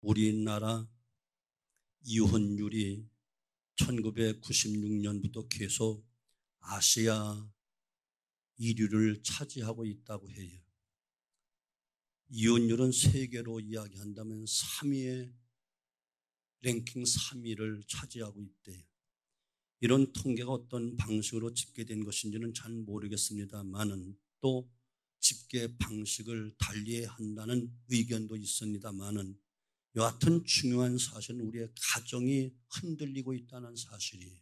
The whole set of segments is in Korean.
우리나라 이혼율이 1996년부터 계속 아시아 1위를 차지하고 있다고 해요. 이혼율은 세계로 이야기한다면 3위에 랭킹 3위를 차지하고 있대요. 이런 통계가 어떤 방식으로 집계된 것인지는 잘 모르겠습니다만은, 또 집계 방식을 달리해야 한다는 의견도 있습니다만은, 여하튼 중요한 사실은 우리의 가정이 흔들리고 있다는 사실이에요.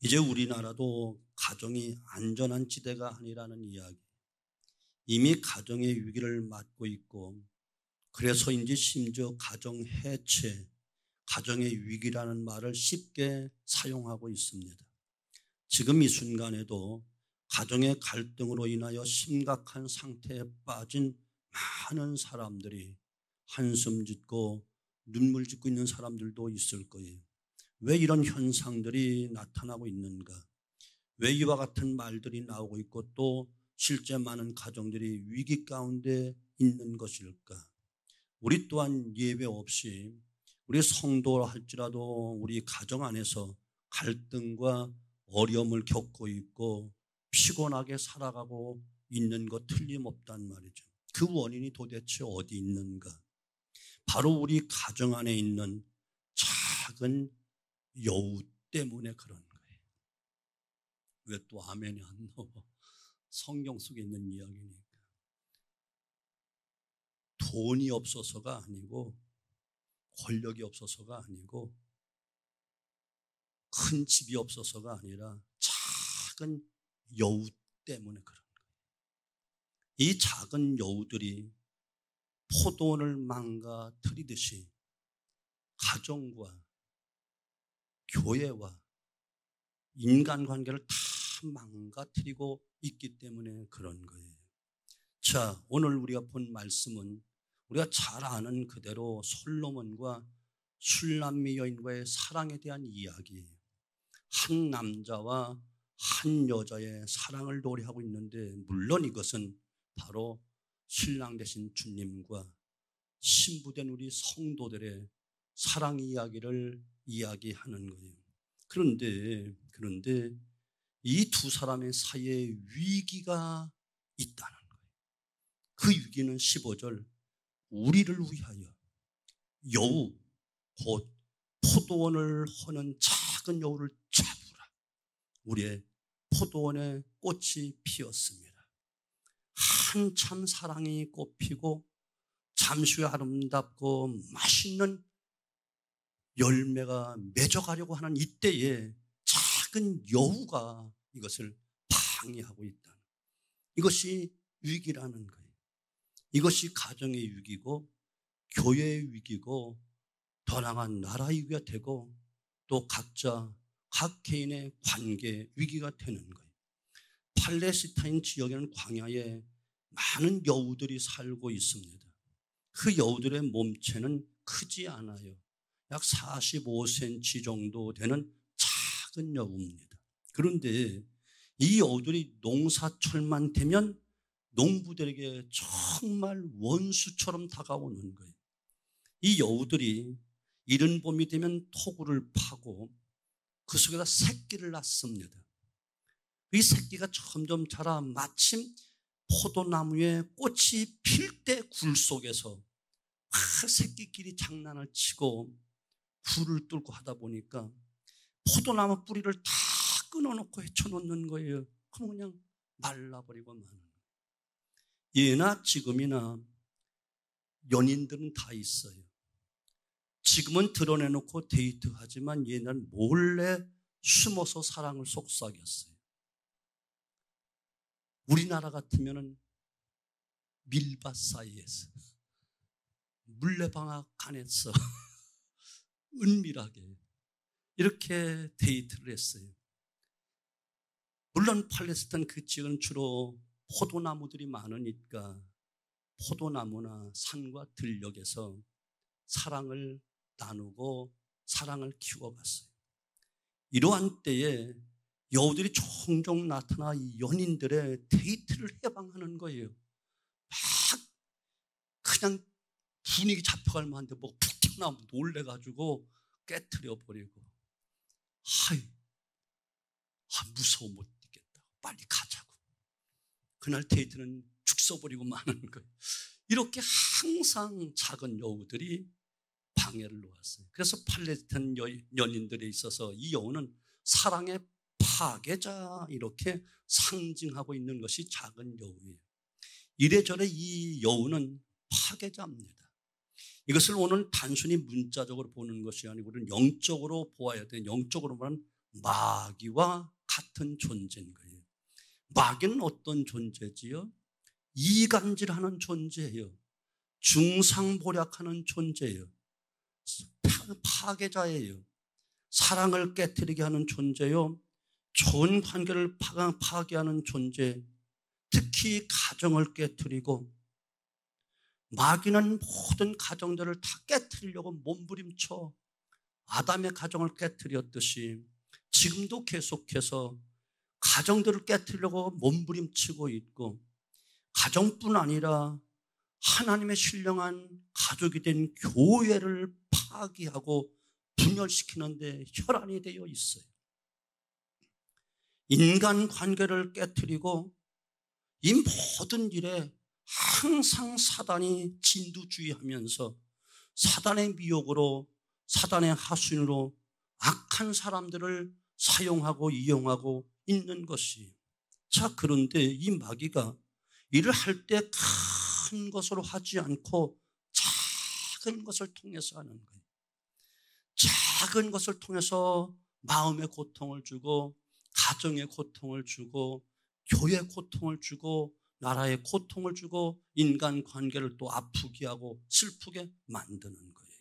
이제 우리나라도 가정이 안전한 지대가 아니라는 이야기. 이미 가정의 위기를 맞고 있고, 그래서인지 심지어 가정 해체, 가정의 위기라는 말을 쉽게 사용하고 있습니다. 지금 이 순간에도 가정의 갈등으로 인하여 심각한 상태에 빠진 많은 사람들이 한숨 짓고 눈물 짓고 있는 사람들도 있을 거예요. 왜 이런 현상들이 나타나고 있는가? 왜 이와 같은 말들이 나오고 있고 또 실제 많은 가정들이 위기 가운데 있는 것일까? 우리 또한 예외 없이 우리 성도라 할지라도 우리 가정 안에서 갈등과 어려움을 겪고 있고 피곤하게 살아가고 있는 것 틀림없단 말이죠. 그 원인이 도대체 어디 있는가? 바로 우리 가정 안에 있는 작은 여우 때문에 그런 거예요. 왜 또 아멘이 안 나와? 성경 속에 있는 이야기니까. 돈이 없어서가 아니고 권력이 없어서가 아니고 큰 집이 없어서가 아니라 작은 여우 때문에 그런 거예요. 이 작은 여우들이 포도원을 망가뜨리듯이 가정과 교회와 인간관계를 다 망가뜨리고 있기 때문에 그런 거예요. 자, 오늘 우리가 본 말씀은 우리가 잘 아는 그대로 솔로몬과 술람미 여인과의 사랑에 대한 이야기예요. 한 남자와 한 여자의 사랑을 노래하고 있는데, 물론 이것은 바로 신랑 되신 주님과 신부된 우리 성도들의 사랑 이야기를 이야기하는 거예요. 그런데 이 두 사람의 사이에 위기가 있다는 거예요. 그 위기는 15절, 우리를 위하여 여우, 곧 포도원을 허는 작은 여우를 잡으라. 우리의 포도원에 꽃이 피었습니다. 한참 사랑이 꽃피고 잠시 후에 아름답고 맛있는 열매가 맺어가려고 하는 이때에 작은 여우가 이것을 방해하고 있다. 이것이 위기라는 거예요. 이것이 가정의 위기고 교회의 위기고 더 나아간 나라의 위기가 되고 또 각 개인의 관계 위기가 되는 거예요. 팔레스타인 지역에는 광야에 많은 여우들이 살고 있습니다. 그 여우들의 몸체는 크지 않아요. 약 45cm 정도 되는 작은 여우입니다. 그런데 이 여우들이 농사철만 되면 농부들에게 정말 원수처럼 다가오는 거예요. 이 여우들이 이른 봄이 되면 토구를 파고 그 속에다 새끼를 낳습니다. 이 새끼가 점점 자라 마침 포도나무에 꽃이 필 때 굴 속에서 새끼끼리 장난을 치고 굴을 뚫고 하다 보니까 포도나무 뿌리를 다 끊어놓고 헤쳐놓는 거예요. 그럼 그냥 말라버리고 마는 거예요. 예나 지금이나 연인들은 다 있어요. 지금은 드러내놓고 데이트하지만 얘는 몰래 숨어서 사랑을 속삭였어요. 우리나라 같으면은 밀밭 사이에서 물레방앗 안에서 은밀하게 이렇게 데이트를 했어요. 물론 팔레스타인 그 지역은 주로 포도나무들이 많으니까 포도나무나 산과 들녘에서 사랑을 나누고 사랑을 키워갔어요. 이러한 때에 여우들이 종종 나타나 이 연인들의 데이트를 해방하는 거예요. 막 그냥 분위기 잡혀갈 만한데 뭐 푹 튀어나오면 놀래가지고 깨트려버리고, 무서워 못 있겠다, 빨리 가자고. 그날 데이트는 죽 써버리고 마는 거예요. 이렇게 항상 작은 여우들이 방해를 놓았어요. 그래서 팔레스타인 연인들에 있어서 이 여우는 사랑의 파괴자, 이렇게 상징하고 있는 것이 작은 여우예요. 이래저래 이 여우는 파괴자입니다. 이것을 오늘 단순히 문자적으로 보는 것이 아니고 우리는 영적으로 보아야 돼요. 영적으로 말하면 마귀와 같은 존재인 거예요. 마귀는 어떤 존재지요? 이간질하는 존재예요. 중상보략하는 존재예요. 파괴자예요. 사랑을 깨트리게 하는 존재요. 좋은 관계를 파괴하는 존재, 특히 가정을 깨트리고, 마귀는 모든 가정들을 다 깨트리려고 몸부림쳐 아담의 가정을 깨트렸듯이 지금도 계속해서 가정들을 깨트리려고 몸부림치고 있고, 가정뿐 아니라 하나님의 신령한 가족이 된 교회를 파괴하고 분열시키는 데 혈안이 되어 있어요. 인간 관계를 깨트리고 이 모든 일에 항상 사단이 진두주의하면서 사단의 미혹으로, 사단의 하수인으로 악한 사람들을 사용하고 이용하고 있는 것이. 자, 그런데 이 마귀가 일을 할 때 큰 것으로 하지 않고 작은 것을 통해서 하는 거예요. 작은 것을 통해서 마음의 고통을 주고, 가정의 고통을 주고, 교회 고통을 주고, 나라의 고통을 주고, 인간 관계를 또 아프게 하고 슬프게 만드는 거예요.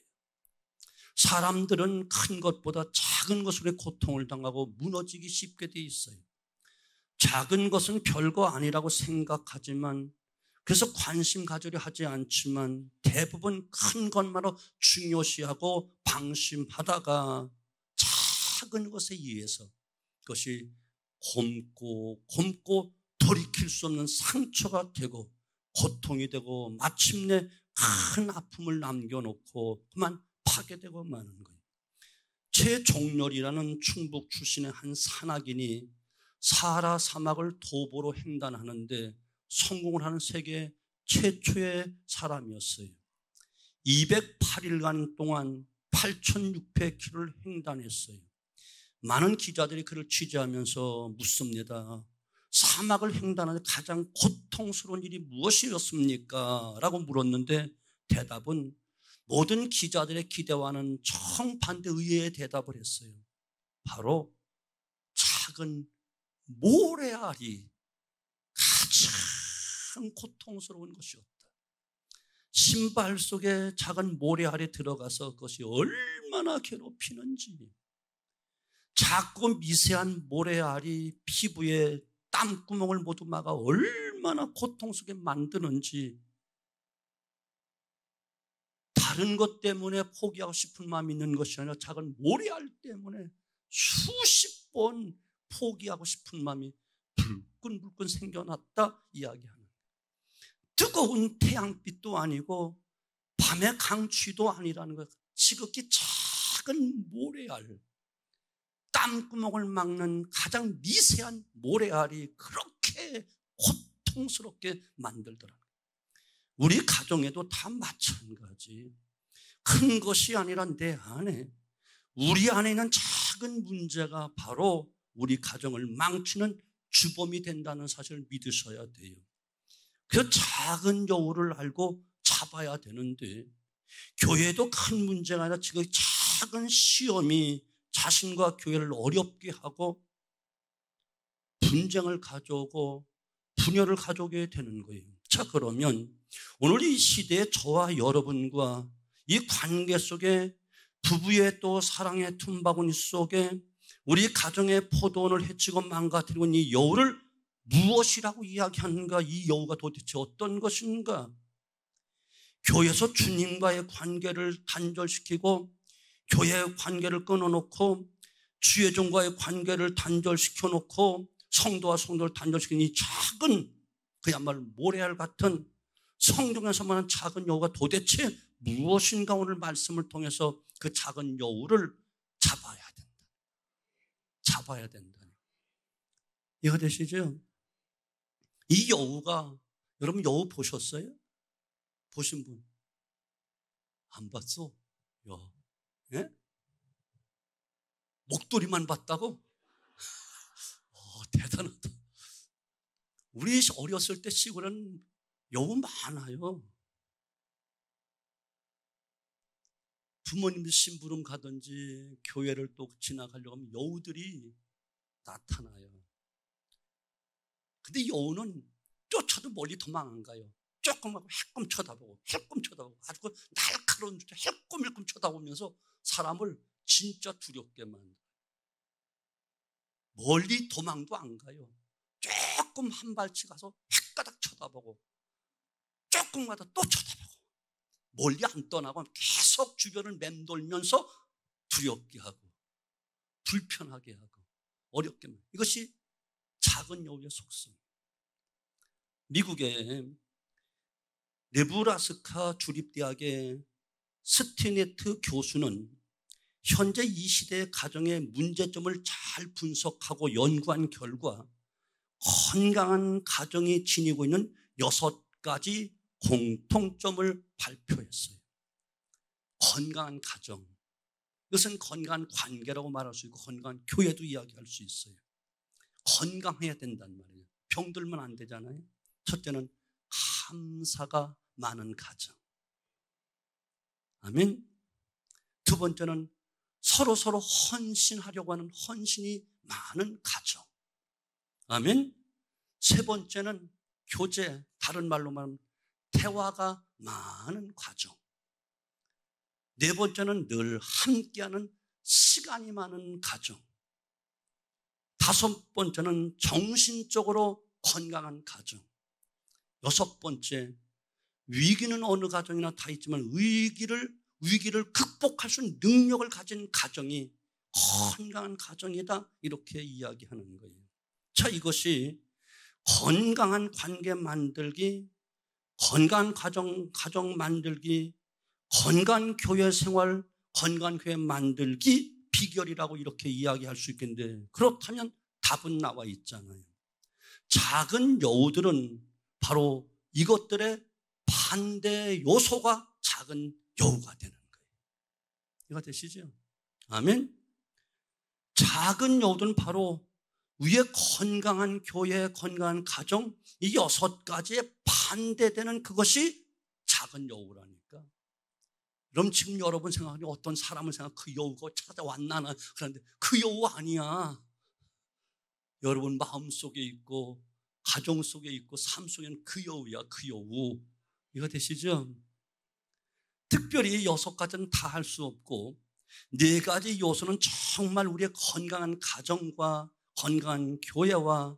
사람들은 큰 것보다 작은 것으로 고통을 당하고 무너지기 쉽게 돼 있어요. 작은 것은 별거 아니라고 생각하지만, 그래서 관심 가지려 하지 않지만 대부분 큰 것만으로 중요시하고 방심하다가 작은 것에 의해서 그것이 곰고 돌이킬 수 없는 상처가 되고 고통이 되고 마침내 큰 아픔을 남겨놓고 그만 파괴되고 마는 거예요. 최종렬이라는 충북 출신의 한 산악인이 사하라 사막을 도보로 횡단하는데 성공을 하는 세계 최초의 사람이었어요. 208일간 동안 8,600km를 횡단했어요. 많은 기자들이 그를 취재하면서 묻습니다. 사막을 횡단하는 가장 고통스러운 일이 무엇이었습니까? 라고 물었는데 대답은 모든 기자들의 기대와는 정반대 의외의 대답을 했어요. 바로 작은 모래알이 가장 고통스러운 것이었다. 신발 속에 작은 모래알이 들어가서 그것이 얼마나 괴롭히는지, 작고 미세한 모래알이 피부에 땀구멍을 모두 막아 얼마나 고통스럽게 만드는지, 다른 것 때문에 포기하고 싶은 마음이 있는 것이 아니라 작은 모래알 때문에 수십 번 포기하고 싶은 마음이 불끈불끈 생겨났다 이야기하는 거예요. 뜨거운 태양빛도 아니고 밤의 강추위도 아니라는 거예요. 지극히 작은 모래알, 땀구멍을 막는 가장 미세한 모래알이 그렇게 고통스럽게 만들더라고요. 우리 가정에도 다 마찬가지. 큰 것이 아니라 내 안에, 우리 안에 있는 작은 문제가 바로 우리 가정을 망치는 주범이 된다는 사실을 믿으셔야 돼요. 그 작은 여우를 알고 잡아야 되는데, 교회도 큰 문제가 아니라 지금 작은 시험이 자신과 교회를 어렵게 하고 분쟁을 가져오고 분열을 가져오게 되는 거예요. 자, 그러면 오늘 이 시대에 저와 여러분과 이 관계 속에, 부부의 또 사랑의 틈바구니 속에 우리 가정의 포도원을 해치고 망가뜨리고 있는 이 여우를 무엇이라고 이야기하는가? 이 여우가 도대체 어떤 것인가? 교회에서 주님과의 관계를 단절시키고 교회의 관계를 끊어놓고 주의 종과의 관계를 단절시켜놓고 성도와 성도를 단절시키는 이 작은, 그야말로 모래알 같은 성경에서 말하는 작은 여우가 도대체 무엇인가 오늘 말씀을 통해서 그 작은 여우를 잡아야 된다. 잡아야 된다. 이해가 되시죠? 이 여우가, 여러분 여우 보셨어요? 보신 분? 안 봤어? 야, 예? 목도리만 봤다고? 대단하다. 우리 어렸을 때 시골에는 여우 많아요. 부모님들 심부름 가든지 교회를 또 지나가려고 하면 여우들이 나타나요. 근데 여우는 쫓아도 멀리 도망 안 가요. 조금 하고 해끔 쳐다보고 해끔 쳐다보고 아주 그 날카로운 눈으로 해끔 쳐다보면서 사람을 진짜 두렵게 만들어요. 멀리 도망도 안 가요. 조금 한 발치 가서 헷가닥 쳐다보고 조금 가다 또 쳐다보고 멀리 안 떠나고 계속 주변을 맴돌면서 두렵게 하고 불편하게 하고 어렵게 만들어요. 이것이 작은 여우의 속성. 미국의 네브라스카 주립대학의 스티네트 교수는 현재 이 시대의 가정의 문제점을 잘 분석하고 연구한 결과 건강한 가정이 지니고 있는 6가지 공통점을 발표했어요. 건강한 가정. 이것은 건강한 관계라고 말할 수 있고 건강한 교회도 이야기할 수 있어요. 건강해야 된단 말이에요. 병들면 안 되잖아요. 첫째는 감사가 많은 가정. 아멘. 두 번째는 서로 헌신하려고 하는 헌신이 많은 가정. 아멘. 세 번째는 교제, 다른 말로 말하면 대화가 많은 가정. 네 번째는 늘 함께하는 시간이 많은 가정. 다섯 번째는 정신적으로 건강한 가정. 여섯 번째, 위기는 어느 가정이나 다 있지만 위기를 극복할 수 있는 능력을 가진 가정이 건강한 가정이다, 이렇게 이야기하는 거예요. 자, 이것이 건강한 관계 만들기, 건강한 가정 만들기, 건강한 교회 생활, 건강한 교회 만들기 비결이라고 이렇게 이야기할 수 있겠는데, 그렇다면 답은 나와 있잖아요. 작은 여우들은 바로 이것들의 반대 요소가 작은 여우가 되는 거예요. 이해가 되시죠? 아멘. 작은 여우들은 바로 위에 건강한 교회, 건강한 가정, 이 6가지에 반대되는 그것이 작은 여우라니까. 그럼 지금 여러분 생각하니 어떤 사람을 생각, 그 여우가 찾아왔나? 그런데 그 여우 아니야. 여러분 마음속에 있고 가정 속에 있고 삶 속에는 그 여우야, 그 여우. 이거 되시죠? 특별히 6가지는 다 할 수 없고 4가지 요소는 정말 우리의 건강한 가정과 건강한 교회와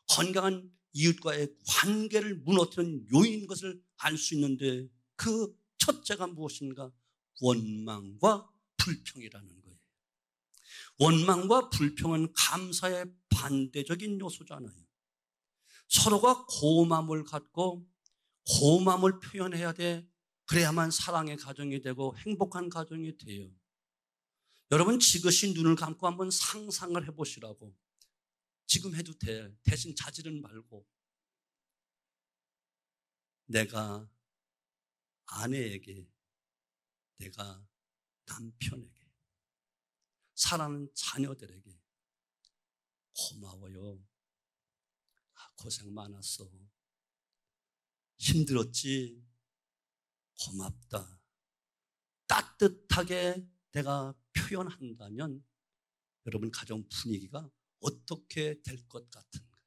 건강한 이웃과의 관계를 무너뜨리는 요인인 것을 알 수 있는데, 그 첫째가 무엇인가? 원망과 불평이라는 거예요. 원망과 불평은 감사의 반대적인 요소잖아요. 서로가 고마움을 갖고 고마움을 표현해야 돼. 그래야만 사랑의 가정이 되고 행복한 가정이 돼요. 여러분 지그시 눈을 감고 한번 상상을 해보시라고. 지금 해도 돼. 대신 자지는 말고. 내가 아내에게, 내가 남편에게, 사랑하는 자녀들에게 고마워요. 고생 많았어. 힘들었지? 고맙다. 따뜻하게 내가 표현한다면 여러분 가정 분위기가 어떻게 될 것 같은가?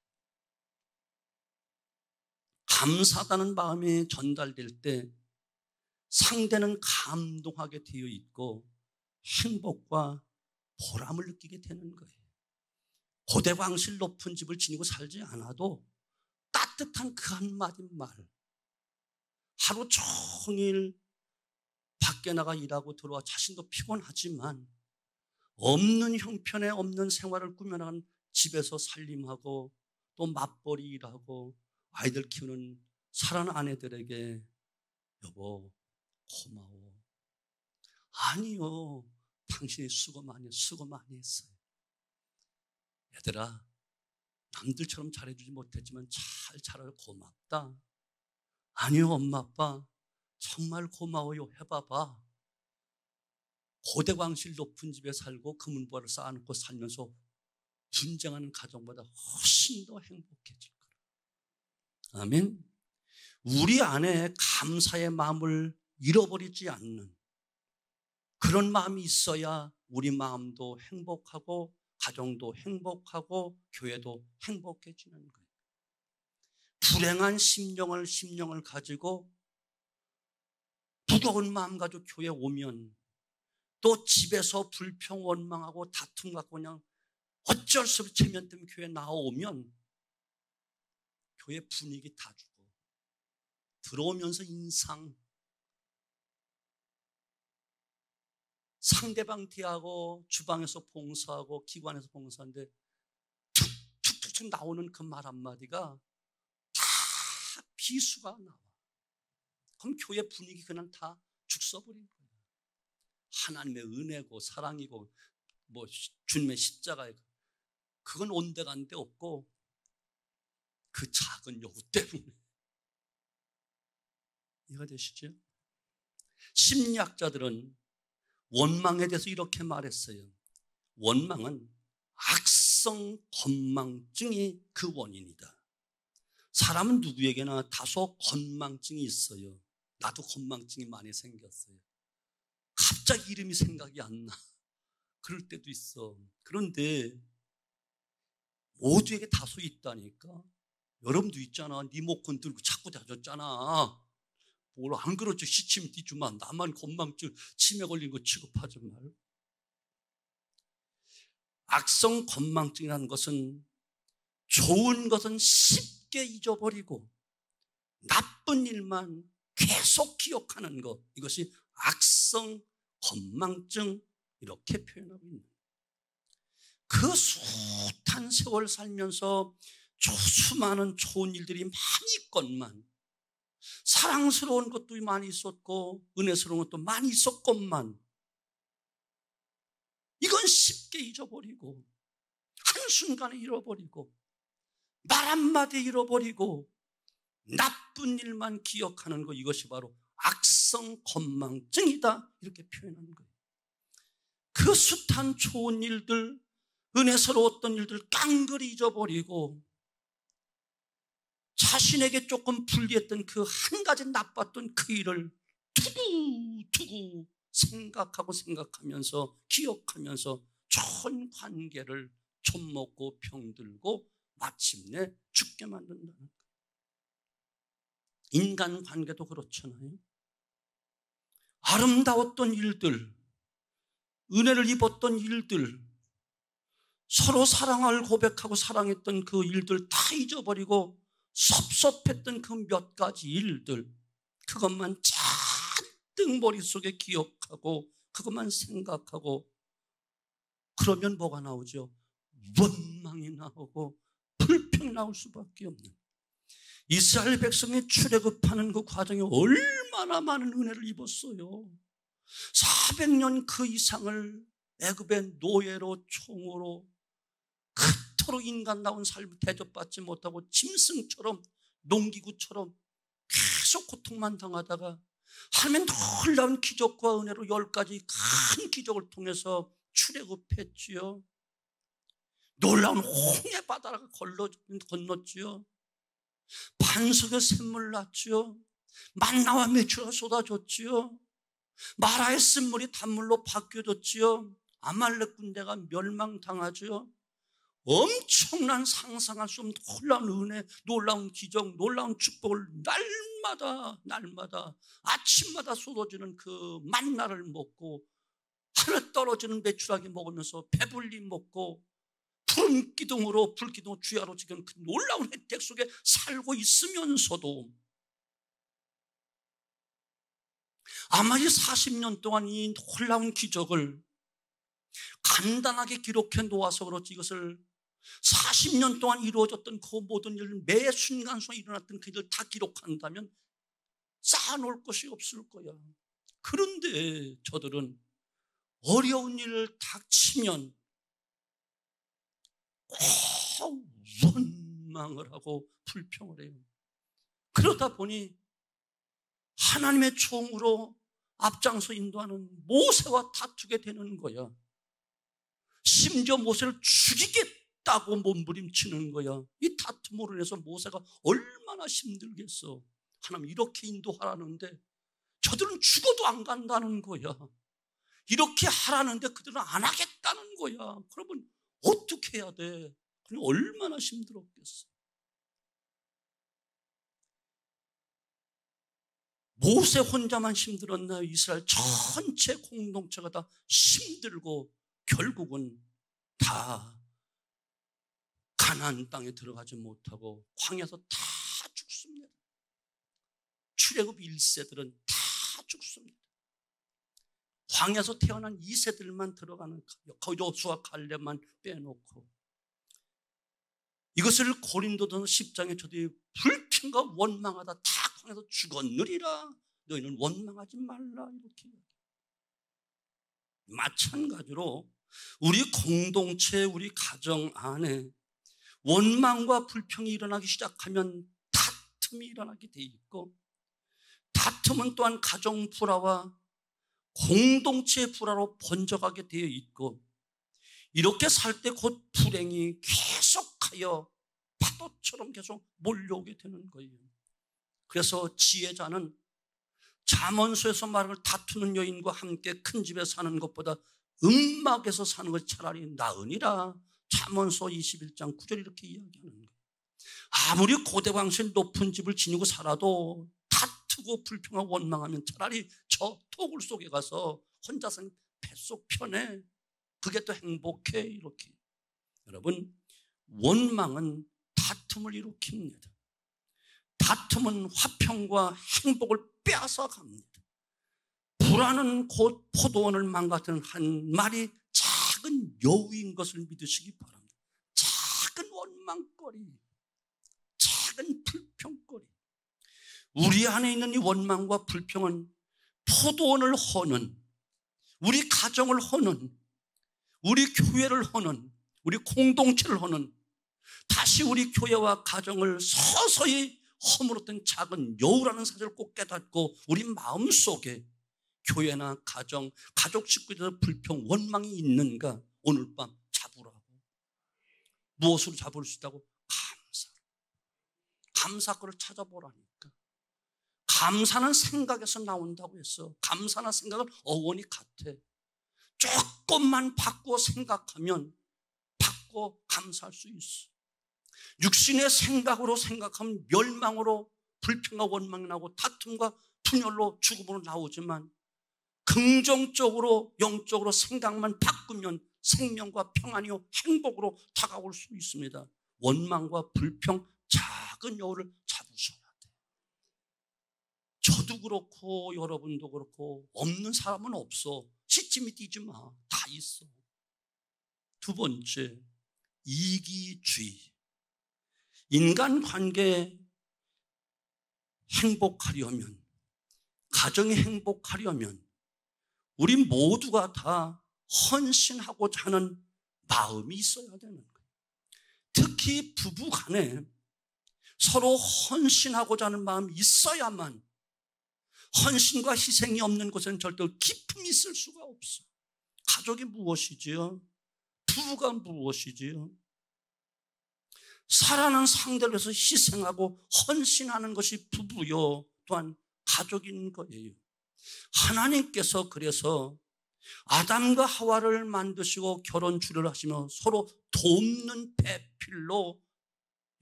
감사하다는 마음이 전달될 때 상대는 감동하게 되어 있고 행복과 보람을 느끼게 되는 거예요. 고대광실 높은 집을 지니고 살지 않아도 따뜻한 그 한마디 말, 하루 종일 밖에 나가 일하고 들어와 자신도 피곤하지만 없는 형편에 없는 생활을 꾸며나간 집에서 살림하고 또 맞벌이 일하고 아이들 키우는 사랑하는 아내들에게 여보 고마워. 아니요, 당신이 수고 많이 했어요. 얘들아, 남들처럼 잘해주지 못했지만 잘 자라서 고맙다. 아니요, 엄마 아빠 정말 고마워요. 해봐봐. 고대광실 높은 집에 살고 금은보화를 쌓아놓고 살면서 분쟁하는 가정보다 훨씬 더 행복해질 거라. 아멘. 우리 안에 감사의 마음을 잃어버리지 않는 그런 마음이 있어야 우리 마음도 행복하고 가정도 행복하고 교회도 행복해지는 거예요. 불행한 심령을 가지고 무거운 마음 가지고 교회 오면 또 집에서 불평 원망하고 다툼 갖고 그냥 어쩔 수 없이 체면 때문에 교회 나오면 교회 분위기 다 주고 들어오면서 인상 상대방 대하고 주방에서 봉사하고 기관에서 봉사하는데 툭툭툭 나오는 그 말 한마디가 다 비수가 나와. 그럼 교회 분위기 그냥 다 죽서버린 거예요. 하나님의 은혜고 사랑이고 뭐 주님의 십자가이고 그건 온데간데 없고 그 작은 요구 때문에. 이해가 되시죠? 심리학자들은 원망에 대해서 이렇게 말했어요. 원망은 악성 건망증이 그 원인이다. 사람은 누구에게나 다소 건망증이 있어요. 나도 건망증이 많이 생겼어요. 갑자기 이름이 생각이 안 나. 그럴 때도 있어. 그런데 모두에게 다소 있다니까. 여러분도 있잖아. 네 목건 들고 자꾸 다졌잖아. 뭘 안 그렇죠. 시치면 뒤주만 나만 건망증 치매 걸린 거 취급하지 말고. 악성 건망증이라는 것은 좋은 것은 쉽게 잊어버리고 나쁜 일만 계속 기억하는 것, 이것이 악성 건망증 이렇게 표현하고 있는 거예요. 그 숱한 세월 살면서 수많은 좋은 일들이 많이 있건만 사랑스러운 것도 많이 있었고 은혜스러운 것도 많이 있었건만 이건 쉽게 잊어버리고 한순간에 잃어버리고 말 한마디 잃어버리고 나쁜 일만 기억하는 것, 이것이 바로 악성 건망증이다 이렇게 표현하는 거예요. 그 숱한 좋은 일들, 은혜스러웠던 일들 깡그리 잊어버리고 자신에게 조금 불리했던 그 한 가지 나빴던 그 일을 두고두고 생각하면서 기억하면서 좋은 관계를 좀먹고 병들고 마침내 죽게 만든다는 거예요. 인간관계도 그렇잖아요. 아름다웠던 일들, 은혜를 입었던 일들, 서로 사랑을 고백하고 사랑했던 그 일들 다 잊어버리고 섭섭했던 그 몇 가지 일들, 그것만 잔뜩 머릿속에 기억하고 그것만 생각하고 그러면 뭐가 나오죠? 원망이 나오고 불평이 나올 수밖에 없는, 이스라엘 백성이 출애굽하는 그 과정에 얼마나 많은 은혜를 입었어요. 400년 그 이상을 애굽의 노예로 총으로 그토록 인간다운 삶을 대접받지 못하고 짐승처럼 농기구처럼 계속 고통만 당하다가 하나님의 놀라운 기적과 은혜로 10가지 큰 기적을 통해서 출애굽했지요. 놀라운 홍해 바다가 건넜지요. 반석에 샘물 났지요. 만나와 메추라가 쏟아졌지요. 마라의 쓴물이 단물로 바뀌어졌지요. 아말렉 군대가 멸망당하지요. 엄청난 상상할 수 없는 놀라운 은혜, 놀라운 기적, 놀라운 축복을 날마다 아침마다 쏟아지는 그 만나를 먹고 하늘 떨어지는 메추라기 먹으면서 배불리 먹고 푸른 기둥으로 불기둥 주야로 지금 그 놀라운 혜택 속에 살고 있으면서도 아마 이 40년 동안 이 놀라운 기적을 간단하게 기록해 놓아서 그렇지, 이것을 40년 동안 이루어졌던 그 모든 일, 매 순간순간 일어났던 그 일을 다 기록한다면 쌓아놓을 것이 없을 거야. 그런데 저들은 어려운 일 닥치면 꼭 원망을 하고 불평을 해요. 그러다 보니 하나님의 종으로 앞장서 인도하는 모세와 다투게 되는 거야. 심지어 모세를 죽이겠다고 몸부림치는 거야. 이 다툼으로 인해서 모세가 얼마나 힘들겠어. 하나님 이렇게 인도하라는데 저들은 죽어도 안 간다는 거야. 이렇게 하라는데 그들은 안 하겠다는 거야. 그러면 어떻게 해야 돼? 그럼 얼마나 힘들었겠어. 모세 혼자만 힘들었나요? 이스라엘 전체 공동체가 다 힘들고 결국은 다 가나안 땅에 들어가지 못하고 광야에서 다 죽습니다. 출애굽 1세들은 다 죽습니다. 광야에서 태어난 2세들만 들어가는 여호수아 칼렙만 빼놓고 이것을 고린도전서 10장에 저들이 불평과 원망하다 다 광야에서 죽었느리라. 너희는 원망하지 말라 이렇게. 마찬가지로 우리 공동체, 우리 가정 안에 원망과 불평이 일어나기 시작하면 다툼이 일어나게 돼 있고, 다툼은 또한 가정 불화와 공동체의 불화로 번져가게 되어 있고, 이렇게 살 때 곧 불행이 계속하여 파도처럼 계속 몰려오게 되는 거예요. 그래서 지혜자는 잠언서에서 말하는 다투는 여인과 함께 큰 집에 사는 것보다 음막에서 사는 것이 차라리 나으니라. 잠언서 21장 9절 이렇게 이야기하는 거예요. 아무리 고대광실 높은 집을 지니고 살아도 다투고 불평하고 원망하면 차라리 저 토굴 속에 가서 혼자 사는 뱃속 편해. 그게 더 행복해. 이렇게. 여러분, 원망은 다툼을 일으킵니다. 다툼은 화평과 행복을 빼앗아 갑니다. 불안은 곧 포도원을 망가뜨리는 한 마리 작은 여우인 것을 믿으시기 바랍니다. 작은 원망거리, 작은 불평거리. 우리 안에 있는 이 원망과 불평은 포도원을 허는, 우리 가정을 허는, 우리 교회를 허는, 우리 공동체를 허는, 다시 우리 교회와 가정을 서서히 허물었던 작은 여우라는 사실을 꼭 깨닫고 우리 마음속에 교회나 가정, 가족 식구들의 불평, 원망이 있는가 오늘 밤 잡으라고. 무엇으로 잡을 수 있다고? 감사거를 찾아보라니까. 감사는 생각에서 나온다고 했어. 감사나 생각은 어원이 같아. 조금만 바꾸어 생각하면 바꾸어 감사할 수 있어. 육신의 생각으로 생각하면 멸망으로 불평과 원망이 나오고 다툼과 분열로 죽음으로 나오지만, 긍정적으로 영적으로 생각만 바꾸면 생명과 평안이요 행복으로 다가올 수 있습니다. 원망과 불평, 작은 여우를 잡으셔야 돼. 저도 그렇고 여러분도 그렇고 없는 사람은 없어. 시침이 뛰지 마. 다 있어. 두 번째, 이기주의. 인간관계에 행복하려면, 가정이 행복하려면 우리 모두가 다 헌신하고자 하는 마음이 있어야 되는 거예요. 특히 부부 간에 서로 헌신하고자 하는 마음이 있어야만, 헌신과 희생이 없는 곳에는 절대 기쁨이 있을 수가 없어. 가족이 무엇이지요? 부부가 무엇이지요? 사랑하는 상대를 위해서 희생하고 헌신하는 것이 부부요 또한 가족인 거예요. 하나님께서 그래서 아담과 하와를 만드시고 결혼 주례를 하시며 서로 돕는 배필로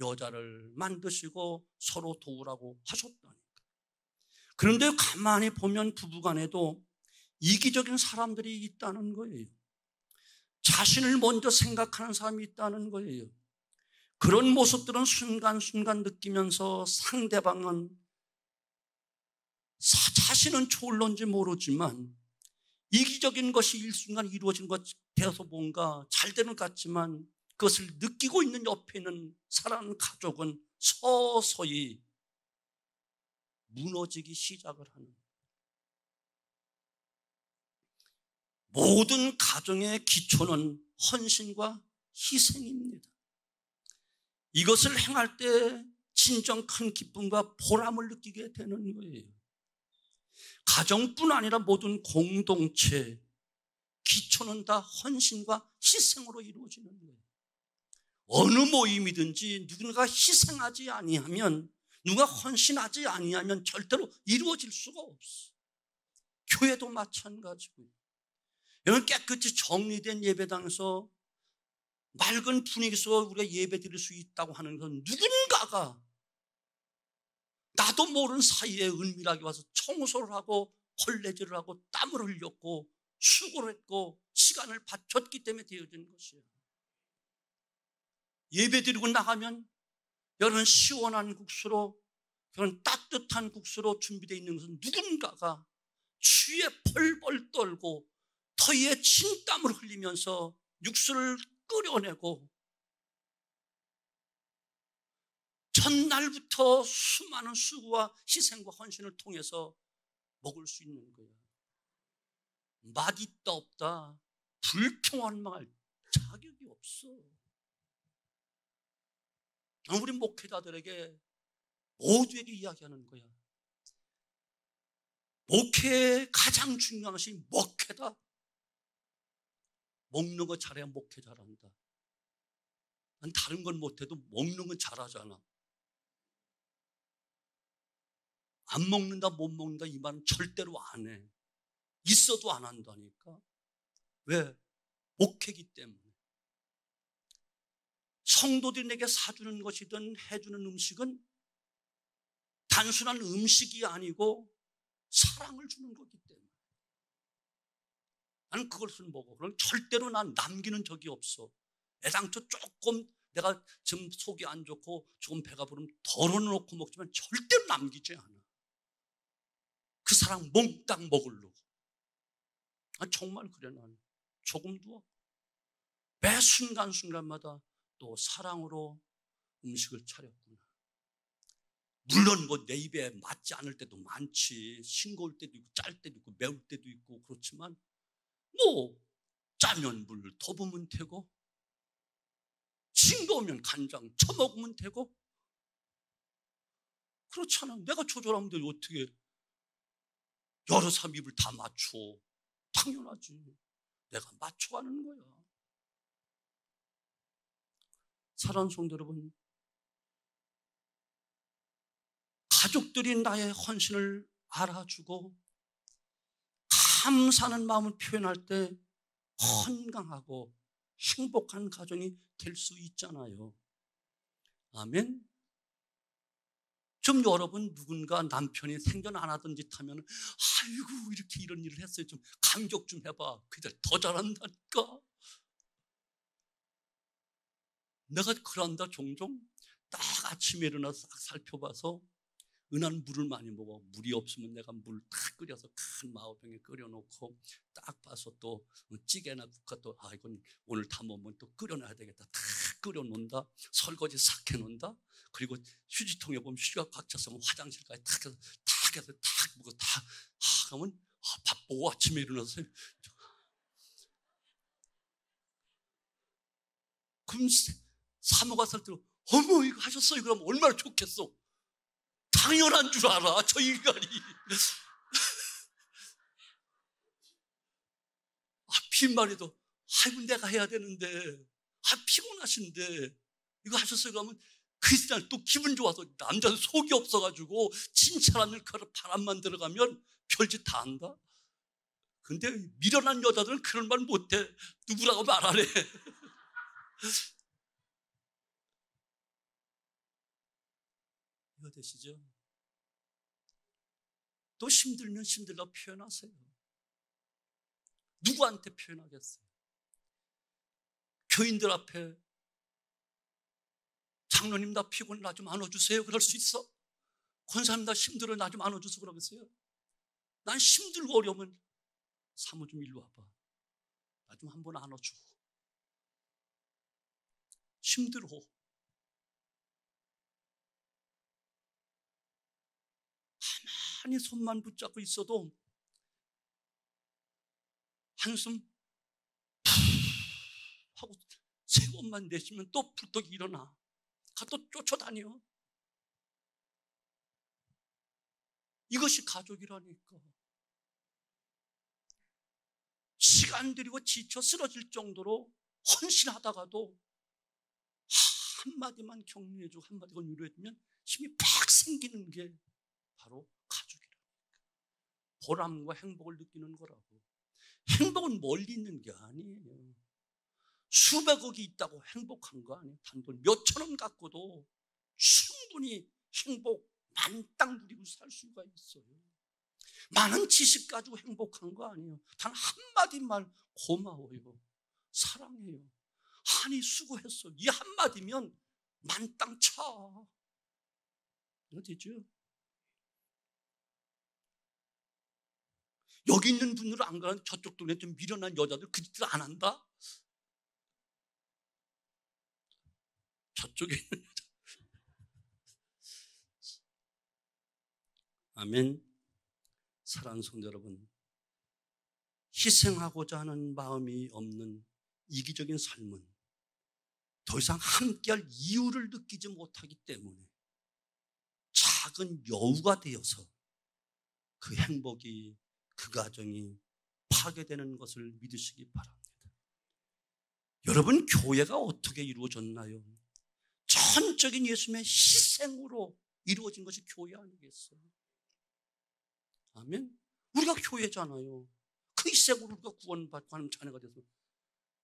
여자를 만드시고 서로 도우라고 하셨다니까. 그런데 가만히 보면 부부간에도 이기적인 사람들이 있다는 거예요. 자신을 먼저 생각하는 사람이 있다는 거예요. 그런 모습들은 순간순간 느끼면서 상대방은 자신은 좋을런지 모르지만 이기적인 것이 일순간 이루어진 것 되어서 뭔가 잘 되는 것 같지만 그것을 느끼고 있는 옆에 있는 사랑하는 가족은 서서히 무너지기 시작을 하는. 모든 가정의 기초는 헌신과 희생입니다. 이것을 행할 때 진정 큰 기쁨과 보람을 느끼게 되는 거예요. 가정뿐 아니라 모든 공동체, 기초는 다 헌신과 희생으로 이루어지는 거예요. 어느 모임이든지 누군가 희생하지 아니하면, 누가 헌신하지 아니하면 절대로 이루어질 수가 없어. 교회도 마찬가지고요. 여러분, 깨끗이 정리된 예배당에서 맑은 분위기에서 우리가 예배 드릴 수 있다고 하는 건 누군가가 나도 모르는 사이에 은밀하게 와서 청소를 하고 걸레질을 하고 땀을 흘렸고 수고를 했고 시간을 바쳤기 때문에 되어진 것이에요. 예배 드리고 나가면 여러분 시원한 국수로, 그런 따뜻한 국수로 준비되어 있는 것은 누군가가 추위에 펄펄 떨고 더위에 진땀을 흘리면서 육수를 끓여내고 전날부터 수많은 수고와 희생과 헌신을 통해서 먹을 수 있는 거예요. 맛있다 없다 불평할 자격이 없어. 우리 목회자들에게 모두에게 이야기하는 거야. 목회의 가장 중요한 것이 목회다. 먹는 거 잘해야 목회 잘한다. 난 다른 건 못해도 먹는 건 잘하잖아. 안 먹는다 못 먹는다 이 말은 절대로 안 해. 있어도 안 한다니까. 왜? 목회기 때문에. 성도들이 내게 사주는 것이든 해주는 음식은 단순한 음식이 아니고 사랑을 주는 거기 때문에 나는 그것을 먹어. 그럼 절대로 난 남기는 적이 없어. 애당초 조금 내가 지금 속이 안 좋고 조금 배가 부르면 덜어놓고 먹지만 절대로 남기지 않아. 그 사랑 몽땅 먹으려고. 정말 그래. 난 조금도 매 순간순간마다 또 사랑으로 음식을 차렸구나. 물론 뭐 내 입에 맞지 않을 때도 많지. 싱거울 때도 있고 짤 때도 있고 매울 때도 있고 그렇지만 뭐 짜면 물 더 부으면 되고 싱거우면 간장 쳐먹으면 되고 그렇잖아. 내가 조절하면 돼. 어떻게 여러 사람 입을 다 맞춰. 당연하지. 내가 맞춰가는 거야. 사랑하는 성도 여러분, 가족들이 나의 헌신을 알아주고 감사하는 마음을 표현할 때 건강하고 행복한 가정이 될 수 있잖아요. 아멘. 좀 여러분 누군가 남편이 생전 안 하던 짓 하면 아이고 이렇게 이런 일을 했어요. 좀 감격 좀 해봐. 그들 더 잘한다니까. 내가 그런다 종종. 딱 아침에 일어나서 싹 살펴봐서 은한 물을 많이 먹어. 물이 없으면 내가 물 딱 끓여서 큰 마호병에 끓여놓고 딱 봐서 또 찌개나 국화 또 이건 오늘 다 먹으면 또 끓여놔야 되겠다. 딱 끓여놓는다. 설거지 싹 해놓는다. 그리고 휴지통에 보면 휴지가 꽉 차서 화장실까지 탁 해서 탁 먹고 탁 하면 밥 보고 아침에 일어나서 그럼 사모가 살 때 어머 이거 하셨어요? 그러면 얼마나 좋겠어. 당연한 줄 알아 저 인간이. 빈말해도 아이고 내가 해야 되는데 피곤하신데 이거 하셨어요? 그러면 그날 또 기분 좋아서 남자는 속이 없어가지고 칭찬하는 바람만 들어가면 별짓 다 한다. 근데 미련한 여자들은 그런 말 못해. 누구라고 말 안 해. 이거 되시죠? 또 힘들면 힘들다 표현하세요. 누구한테 표현하겠어요? 교인들 앞에 장로님 나 피곤해 나 좀 안아주세요 그럴 수 있어? 권사님 나 힘들어 나 좀 안아주세요 그러겠어요? 난 힘들고 어려우면 사모 좀 일로 와봐. 나 좀 한번 안아줘. 힘들어. 가만히 손만 붙잡고 있어도 한숨 푹 하고 세 번만 내쉬면 또 불떡 일어나. 또 쫓아다녀. 이것이 가족이라니까. 시간 들이고 지쳐 쓰러질 정도로 헌신하다가도 한마디만 격려해주고 한마디만 위로해주면 힘이 팍 생기는 게 바로 가족이라니까. 보람과 행복을 느끼는 거라고. 행복은 멀리 있는 게 아니에요. 수백억이 있다고 행복한 거 아니에요. 단돈 몇천 원 갖고도 충분히 행복 만땅 누리고 살 수가 있어요. 많은 지식 가지고 행복한 거 아니에요. 단 한마디 말 고마워요, 사랑해요, 한이 수고했어, 이 한마디면 만땅 차. 어디죠? 여기 있는 분들은 안 그러는 저쪽 동네 좀 미련한 여자들 그 짓들 안 한다? 저쪽에 있는 여자. 아멘. 사랑하는 성도 여러분, 희생하고자 하는 마음이 없는 이기적인 삶은 더 이상 함께할 이유를 느끼지 못하기 때문에 작은 여우가 되어서 그 행복이, 그 가정이 파괴되는 것을 믿으시기 바랍니다. 여러분, 교회가 어떻게 이루어졌나요? 전적인 예수님의 희생으로 이루어진 것이 교회 아니겠어요? 아멘. 우리가 교회잖아요. 그 희생으로 우리가 구원받고 하는 자녀가 돼서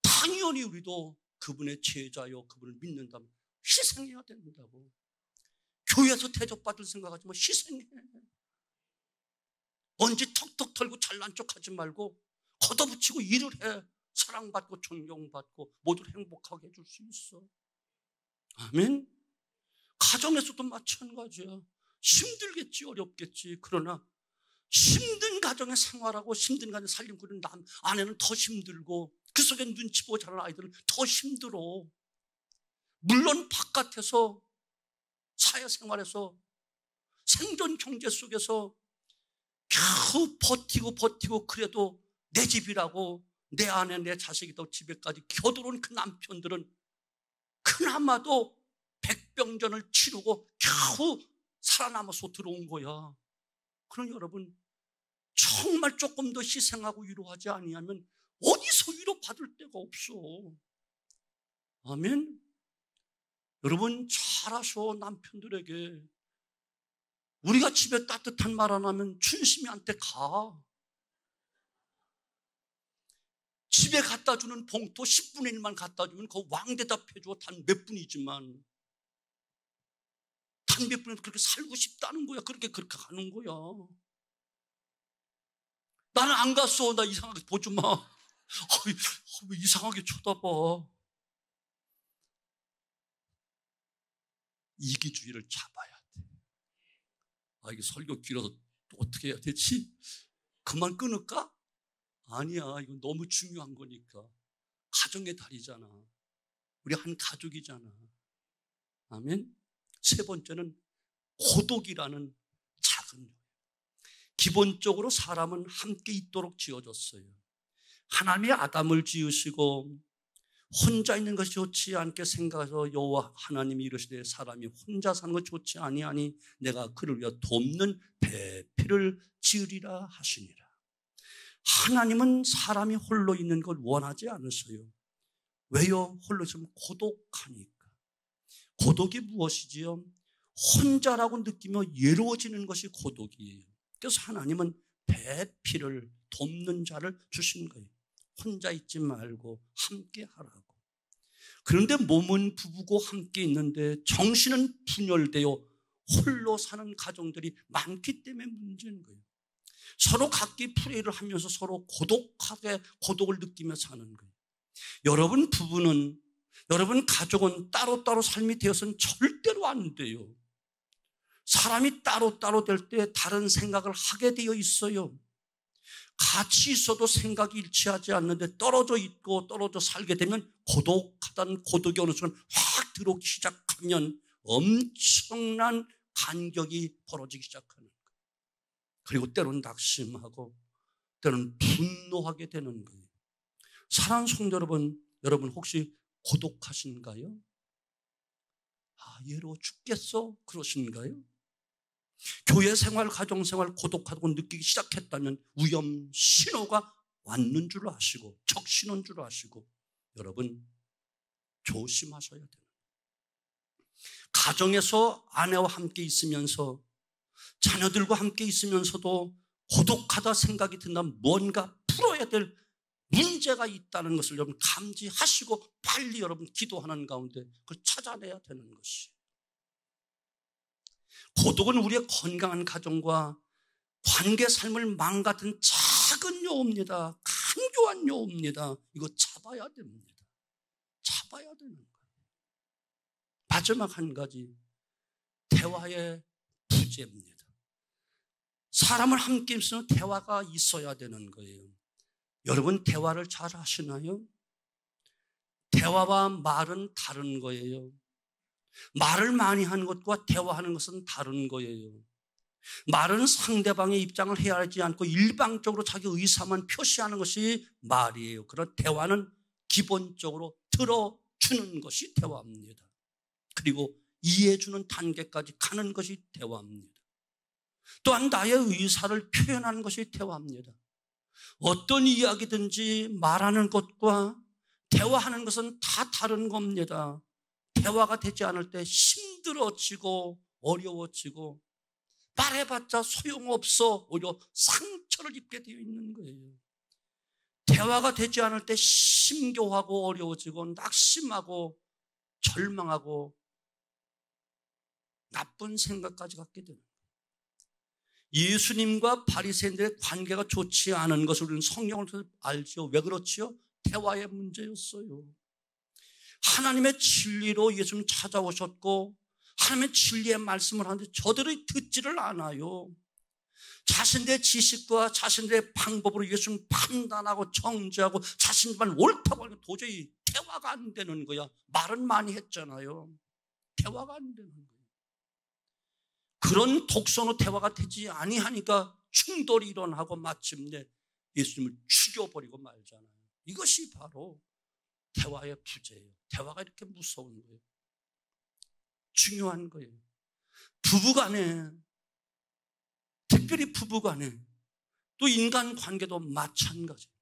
당연히 우리도 그분의 제자요, 그분을 믿는다면 희생해야 된다고. 교회에서 대접받을 생각하지 마. 희생해. 먼지 턱턱 털고 잘난 척하지 말고 걷어붙이고 일을 해. 사랑받고 존경받고 모두를 행복하게 해줄 수 있어. 아멘. 가정에서도 마찬가지야. 힘들겠지, 어렵겠지. 그러나 힘든 가정에 생활하고 힘든 가정에 살림 꾸리는 아내는 더 힘들고 그 속에 눈치 보고 자라는 아이들은 더 힘들어. 물론 바깥에서 사회생활에서 생존 경제 속에서 겨우 버티고 그래도 내 집이라고 내 아내 내 자식이라고 집에까지 겨들어온 그 남편들은 그나마도 백병전을 치르고 겨우 살아남아서 들어온 거야. 그러니 여러분, 정말 조금 더 희생하고 위로하지 아니하면 어디서 위로받을 데가 없어. 아멘. 여러분 잘 아셔. 남편들에게 우리가 집에 따뜻한 말 안 하면 춘심이한테 가. 집에 갖다 주는 봉투 10분의 1만 갖다 주면 그거 왕대답해줘. 단 몇 분이지만 단 몇 분에도 그렇게 살고 싶다는 거야. 그렇게 가는 거야. 나는 안 갔어. 나 이상하게 보지 마. 왜 이상하게 쳐다봐. 이기주의를 잡아야 돼. 이게 설교 길어서 또 어떻게 해야 되지? 그만 끊을까? 아니야. 이건 너무 중요한 거니까. 가정의 달이잖아. 우리 한 가족이잖아. 아멘. 세 번째는 고독이라는 작은 요인. 기본적으로 사람은 함께 있도록 지어졌어요. 하나님이 아담을 지으시고 혼자 있는 것이 좋지 않게 생각해서 여호와 하나님이 이르시되 사람이 혼자 사는 것이 좋지 아니하니 내가 그를 위하여 돕는 배필을 지으리라 하시니라. 하나님은 사람이 홀로 있는 걸 원하지 않으세요. 왜요? 홀로 있으면 고독하니까. 고독이 무엇이지요? 혼자라고 느끼며 외로워지는 것이 고독이에요. 그래서 하나님은 배필을 돕는 자를 주신 거예요. 혼자 있지 말고 함께 하라고. 그런데 몸은 부부고 함께 있는데 정신은 분열되어 홀로 사는 가정들이 많기 때문에 문제인 거예요. 서로 각기 프레이를 하면서 서로 고독하게 고독을 느끼며 사는 거예요. 여러분 부부는, 여러분 가족은 따로따로 삶이 되어서는 절대로 안 돼요. 사람이 따로따로 될 때 다른 생각을 하게 되어 있어요. 같이 있어도 생각이 일치하지 않는데 떨어져 있고 떨어져 살게 되면 고독하다는 고독이 어느 순간 확 들어오기 시작하면 엄청난 간격이 벌어지기 시작하는 거예요. 그리고 때로는 낙심하고 때로는 분노하게 되는 거예요. 사랑하는 성도 여러분 혹시 고독하신가요? 얘로 죽겠어? 그러신가요? 교회 생활, 가정 생활 고독하다고 느끼기 시작했다면 위험 신호가 왔는 줄 아시고 적신호인 줄 아시고 여러분 조심하셔야 돼요. 가정에서 아내와 함께 있으면서 자녀들과 함께 있으면서도 고독하다 생각이 든다면 뭔가 풀어야 될 문제가 있다는 것을 여러분 감지하시고 빨리 여러분 기도하는 가운데 그걸 찾아내야 되는 것이. 고독은 우리의 건강한 가정과 관계 삶을 망가뜨린 작은 요입니다. 간교한 요입니다. 이거 잡아야 됩니다. 잡아야 되는 거예요. 마지막 한 가지, 대화의 부재입니다. 사람을 함께 있으면 대화가 있어야 되는 거예요. 여러분 대화를 잘 하시나요? 대화와 말은 다른 거예요. 말을 많이 하는 것과 대화하는 것은 다른 거예요. 말은 상대방의 입장을 헤아리지 않고 일방적으로 자기 의사만 표시하는 것이 말이에요. 그런 대화는 기본적으로 들어주는 것이 대화입니다. 그리고 이해해주는 단계까지 가는 것이 대화입니다. 또한 나의 의사를 표현하는 것이 대화입니다. 어떤 이야기든지 말하는 것과 대화하는 것은 다 다른 겁니다. 대화가 되지 않을 때 힘들어지고 어려워지고 말해봤자 소용없어 오히려 상처를 입게 되어 있는 거예요. 대화가 되지 않을 때 심교하고 어려워지고 낙심하고 절망하고 나쁜 생각까지 갖게 되는 거예요. 예수님과 바리새인들의 관계가 좋지 않은 것을 우리는 성경을 통해서 알죠. 왜 그렇지요? 대화의 문제였어요. 하나님의 진리로 예수님 찾아오셨고 하나님의 진리의 말씀을 하는데 저들이 듣지를 않아요. 자신들의 지식과 자신들의 방법으로 예수님 판단하고 정죄하고 자신들만 옳다고 하니까 도저히 대화가 안 되는 거야. 말은 많이 했잖아요. 대화가 안 되는 거예요. 그런 독선으로 대화가 되지 아니하니까 충돌이 일어나고 마침내 예수님을 죽여버리고 말잖아요. 이것이 바로 대화의 부재예요. 대화가 이렇게 무서운 거예요. 중요한 거예요. 부부간에, 특별히 부부간에, 또 인간관계도 마찬가지예요.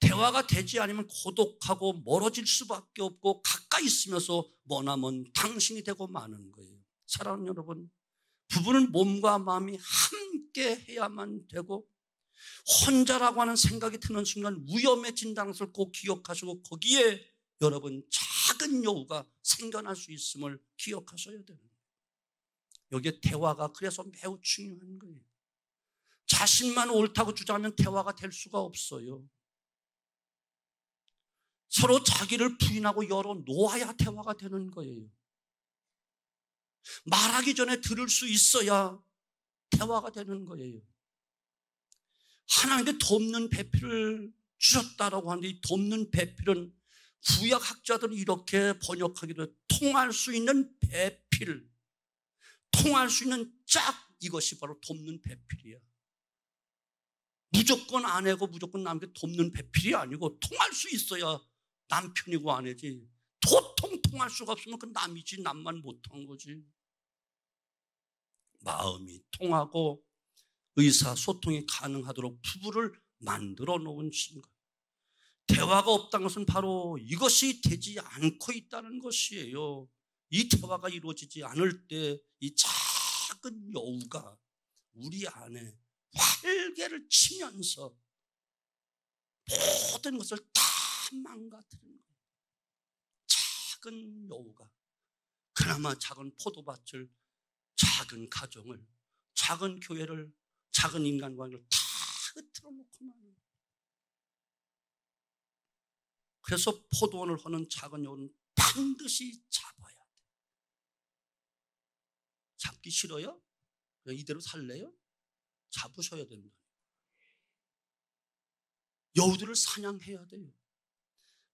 대화가 되지 않으면 고독하고 멀어질 수밖에 없고 가까이 있으면서 머나먼 당신이 되고 마는 거예요. 사랑하는 여러분, 부부는 몸과 마음이 함께 해야만 되고 혼자라고 하는 생각이 드는 순간 위험해진다는 것을 꼭 기억하시고 거기에 여러분 작은 여우가 생겨날 수 있음을 기억하셔야 돼요. 여기에 대화가 그래서 매우 중요한 거예요. 자신만 옳다고 주장하면 대화가 될 수가 없어요. 서로 자기를 부인하고 열어놓아야 대화가 되는 거예요. 말하기 전에 들을 수 있어야 대화가 되는 거예요. 하나님께 돕는 배필을 주셨다라고 하는데 이 돕는 배필은 구약학자들은 이렇게 번역하기도 해요. 통할 수 있는 배필, 통할 수 있는 짝, 이것이 바로 돕는 배필이야. 무조건 아내고 무조건 남에게 돕는 배필이 아니고 통할 수 있어야 남편이고 아내지. 도통 통할 수가 없으면 그 남이지 남만 못한 거지. 마음이 통하고 의사소통이 가능하도록 부부를 만들어 놓은 것인가. 대화가 없다는 것은 바로 이것이 되지 않고 있다는 것이에요. 이 대화가 이루어지지 않을 때 이 작은 여우가 우리 안에 활개를 치면서 모든 것을 다 망가뜨리는 거예요. 작은 여우가 그나마 작은 포도밭을, 작은 가정을, 작은 교회를, 작은 인간관계를 다 흐트러 놓고 마는 거예요. 그래서 포도원을 허는 작은 여우는 반드시 잡아야 돼. 잡기 싫어요? 이대로 살래요? 잡으셔야 된다. 여우들을 사냥해야 돼요.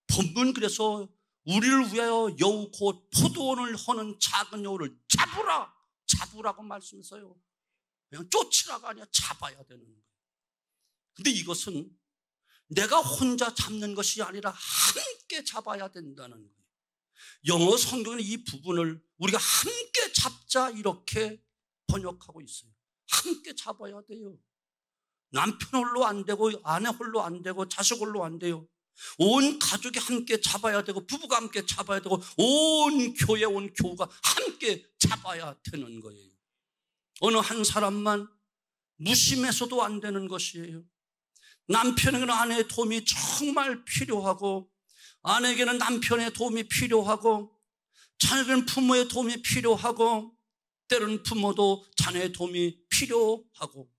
본문 그래서 우리를 위하여 여우 곧 포도원을 허는 작은 여우를 잡으라, 잡으라고 말씀했어요. 그냥 쫓으라가 아니라 잡아야 되는 거예요. 근데 이것은 내가 혼자 잡는 것이 아니라 함께 잡아야 된다는 거예요. 영어 성경은 이 부분을 우리가 함께 잡자 이렇게 번역하고 있어요. 함께 잡아야 돼요. 남편 홀로 안 되고 아내 홀로 안 되고 자식 홀로 안 돼요. 온 가족이 함께 잡아야 되고 부부가 함께 잡아야 되고 온 교회 온 교우가 함께 잡아야 되는 거예요. 어느 한 사람만 무심해서도 안 되는 것이에요. 남편에게는 아내의 도움이 정말 필요하고 아내에게는 남편의 도움이 필요하고 자녀에게는 부모의 도움이 필요하고 때로는 부모도 자녀의 도움이 필요하고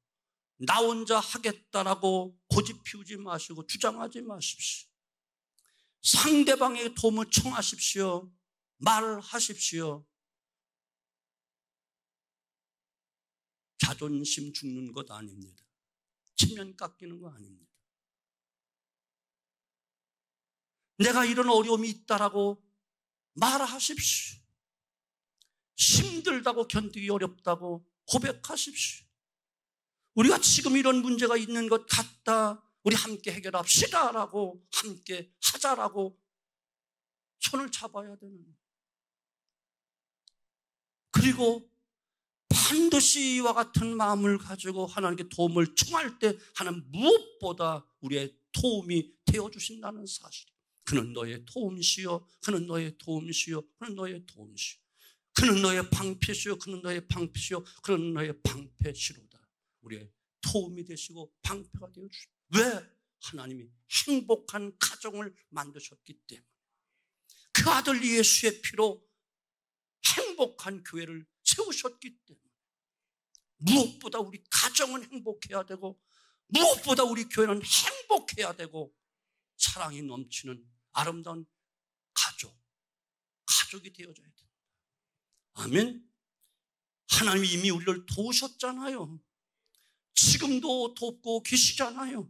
나 혼자 하겠다라고 고집 피우지 마시고 주장하지 마십시오. 상대방의 도움을 청하십시오. 말하십시오. 자존심 죽는 것 아닙니다. 체면 깎이는 거 아닙니다. 내가 이런 어려움이 있다라고 말하십시오. 힘들다고 견디기 어렵다고 고백하십시오. 우리가 지금 이런 문제가 있는 것 같다. 우리 함께 해결합시다라고 함께 하자라고 손을 잡아야 되는 거예요. 그리고 반드시 이와 같은 마음을 가지고 하나님께 도움을 청할 때 하나님 무엇보다 우리의 도움이 되어주신다는 사실. 그는 너의 도움이시여, 그는 너의 도움이시여, 그는 너의 도움이시여. 그는 너의 방패시여, 그는 너의 방패시여, 그는 너의 방패시로다. 우리의 도움이 되시고 방패가 되어주시오. 왜? 하나님이 행복한 가정을 만드셨기 때문에. 그 아들 예수의 피로 행복한 교회를 세우셨기 때문에. 무엇보다 우리 가정은 행복해야 되고 무엇보다 우리 교회는 행복해야 되고 사랑이 넘치는 아름다운 가족이 되어져야 됩니다. 아멘. 하나님이 이미 우리를 도우셨잖아요. 지금도 돕고 계시잖아요.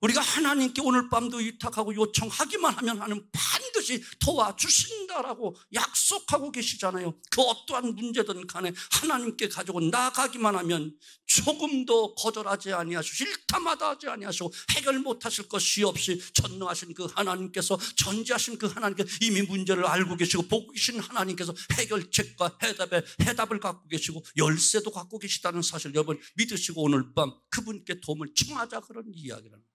우리가 하나님께 오늘 밤도 위탁하고 요청하기만 하면 하나님 반드시 도와주신다라고 약속하고 계시잖아요. 그 어떠한 문제든 간에 하나님께 가지고 나가기만 하면 조금도 거절하지 아니하시고 일타마다 하지 아니하시고 해결 못하실 것이 없이 전능하신 그 하나님께서, 전지하신 그 하나님께서 이미 문제를 알고 계시고 보고 계신 하나님께서 해결책과 해답을 갖고 계시고 열쇠도 갖고 계시다는 사실 여러분 믿으시고 오늘 밤 그분께 도움을 청하자, 그런 이야기라는 거예요.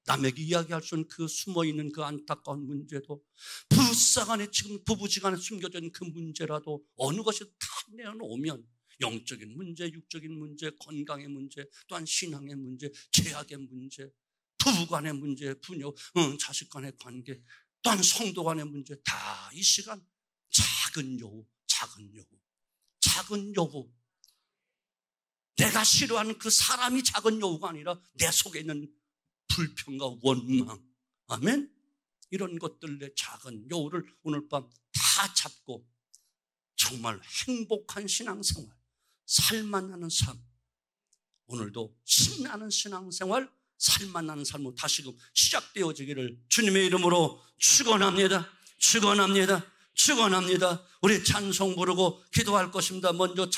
남에게 이야기할 수 없는 그 숨어있는 그 안타까운 문제도, 부부싸간에 지금 부부지간에 숨겨져 있는 그 문제라도 어느 것이 다 내어놓으면 영적인 문제, 육적인 문제, 건강의 문제, 또한 신앙의 문제, 죄악의 문제, 부부간의 문제, 부녀, 자식 간의 관계, 또한 성도 간의 문제, 다 이 시간 작은 여우, 내가 싫어하는 그 사람이 작은 여우가 아니라 내 속에 있는 불평과 원망, 아멘? 이런 것들의 작은 여우를 오늘 밤 다 잡고 정말 행복한 신앙생활, 살만나는 삶, 오늘도 신나는 신앙생활, 살만나는 삶으로 다시금 시작되어지기를 주님의 이름으로 축원합니다. 축원합니다. 우리 찬송 부르고 기도할 것입니다. 먼저